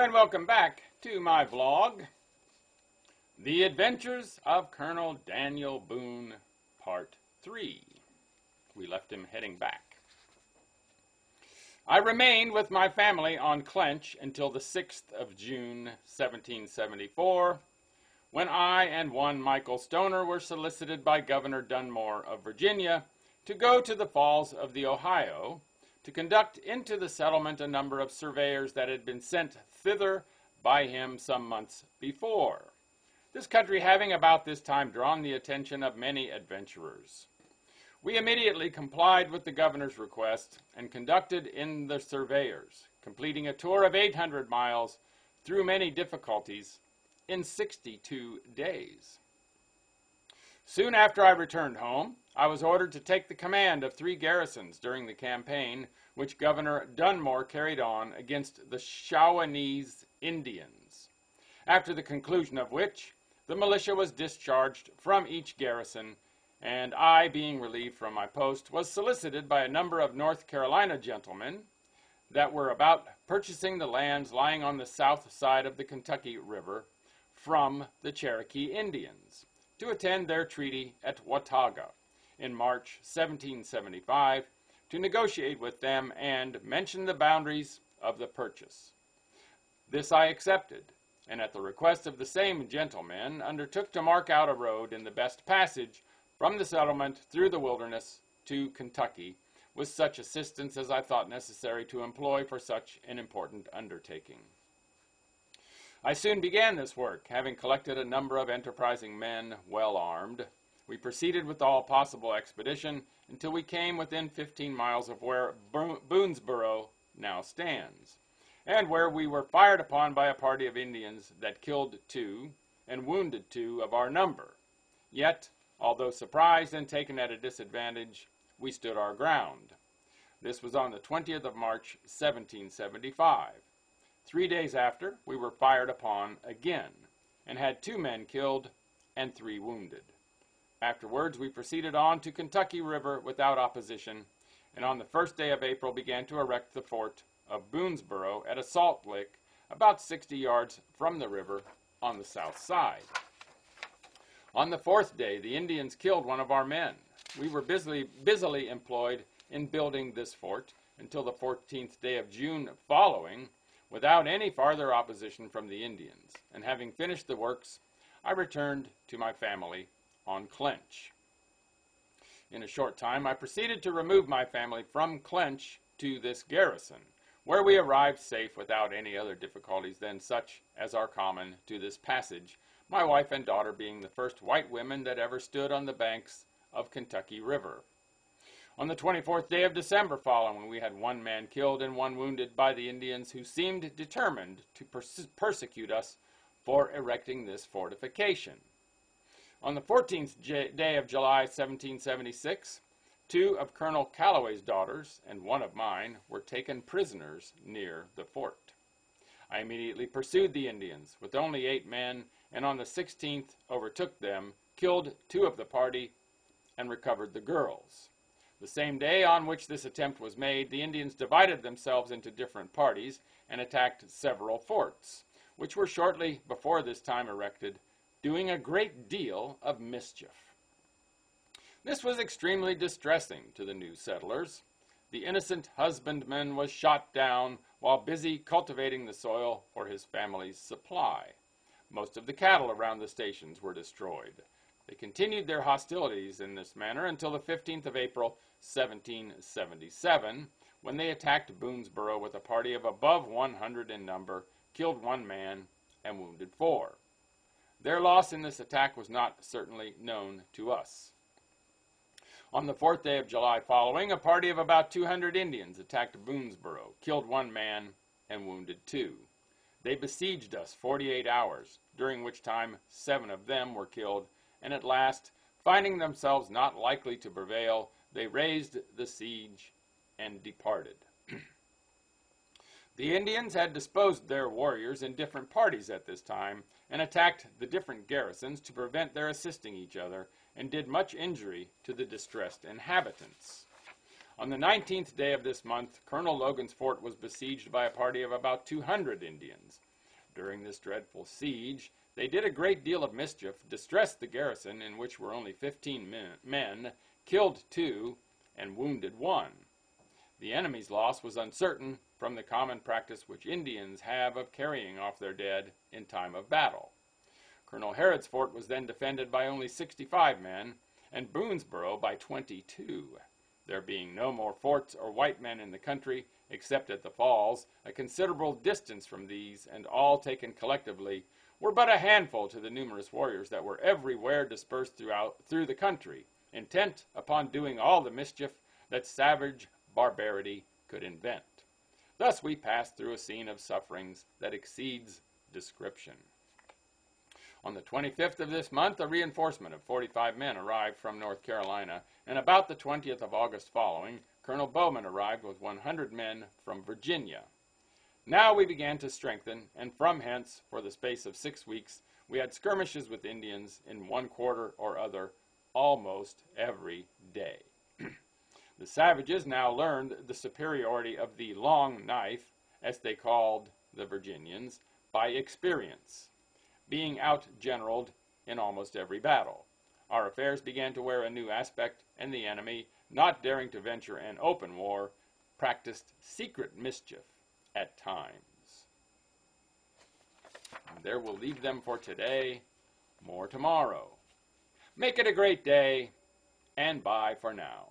and welcome back to my vlog, The Adventures of Colonel Daniel Boone, Part 3. We left him heading back. I remained with my family on Clench until the 6th of June, 1774, when I and one Michael Stoner were solicited by Governor Dunmore of Virginia to go to the Falls of the Ohio to conduct into the settlement a number of surveyors that had been sent thither by him some months before, this country having about this time drawn the attention of many adventurers. We immediately complied with the governor's request and conducted in the surveyors, completing a tour of 800 miles through many difficulties in 62 days. Soon after I returned home, I was ordered to take the command of 3 garrisons during the campaign which Governor Dunmore carried on against the Shawanese Indians, after the conclusion of which the militia was discharged from each garrison, and I, being relieved from my post, was solicited by a number of North Carolina gentlemen that were about purchasing the lands lying on the south side of the Kentucky River from the Cherokee Indians, to attend their treaty at Watauga in March 1775 to negotiate with them and mention the boundaries of the purchase. This I accepted, and at the request of the same gentlemen undertook to mark out a road in the best passage from the settlement through the wilderness to Kentucky, with such assistance as I thought necessary to employ for such an important undertaking. I soon began this work, having collected a number of enterprising men, well armed. We proceeded with all possible expedition until we came within 15 miles of where Boonesboro now stands, and where we were fired upon by a party of Indians that killed 2 and wounded 2 of our number. Yet, although surprised and taken at a disadvantage, we stood our ground. This was on the 20th of March, 1775. 3 days after, we were fired upon again, and had 2 men killed and 3 wounded. Afterwards, we proceeded on to Kentucky River without opposition, and on the 1st day of April began to erect the fort of Boonesboro at a salt lick about 60 yards from the river on the south side. On the 4th day, the Indians killed one of our men. We were busily employed in building this fort until the 14th day of June following, without any farther opposition from the Indians, and having finished the works, I returned to my family on Clench. In a short time, I proceeded to remove my family from Clench to this garrison, where we arrived safe without any other difficulties than such as are common to this passage, my wife and daughter being the first white women that ever stood on the banks of Kentucky River. On the 24th day of December following, we had 1 man killed and 1 wounded by the Indians, who seemed determined to persecute us for erecting this fortification. On the 14th day of July, 1776, 2 of Colonel Calloway's daughters and 1 of mine were taken prisoners near the fort. I immediately pursued the Indians with only 8 men, and on the 16th overtook them, killed 2 of the party, and recovered the girls. The same day on which this attempt was made, the Indians divided themselves into different parties and attacked several forts, which were shortly before this time erected, doing a great deal of mischief. This was extremely distressing to the new settlers. The innocent husbandman was shot down while busy cultivating the soil for his family's supply. Most of the cattle around the stations were destroyed. They continued their hostilities in this manner until the 15th of April, 1777, when they attacked Boonesboro with a party of above 100 in number, killed 1 man, and wounded 4. Their loss in this attack was not certainly known to us. On the 4th day of July following, a party of about 200 Indians attacked Boonesboro, killed 1 man, and wounded 2. They besieged us 48 hours, during which time 7 of them were killed, and at last, finding themselves not likely to prevail, they raised the siege and departed. The Indians had disposed their warriors in different parties at this time, and attacked the different garrisons to prevent their assisting each other, and did much injury to the distressed inhabitants. On the 19th day of this month, Colonel Logan's fort was besieged by a party of about 200 Indians, During this dreadful siege, they did a great deal of mischief, distressed the garrison, in which were only 15 men, killed 2, and wounded 1. The enemy's loss was uncertain from the common practice which Indians have of carrying off their dead in time of battle. Colonel Harrod's fort was then defended by only 65 men, and Boonesborough by 22. There being no more forts or white men in the country, except at the falls, a considerable distance from these, and all taken collectively, were but a handful to the numerous warriors that were everywhere dispersed through the country, intent upon doing all the mischief that savage barbarity could invent. Thus we passed through a scene of sufferings that exceeds description. On the 25th of this month, a reinforcement of 45 men arrived from North Carolina, and about the 20th of August following, Colonel Bowman arrived with 100 men from Virginia. Now we began to strengthen, and from hence, for the space of 6 weeks, we had skirmishes with Indians in one quarter or other almost every day. The savages now learned the superiority of the long knife, as they called the Virginians, by experience, being out-generaled in almost every battle. Our affairs began to wear a new aspect, and the enemy, not daring to venture an open war, practiced secret mischief at times. And there we'll leave them for today, more tomorrow. Make it a great day, and bye for now.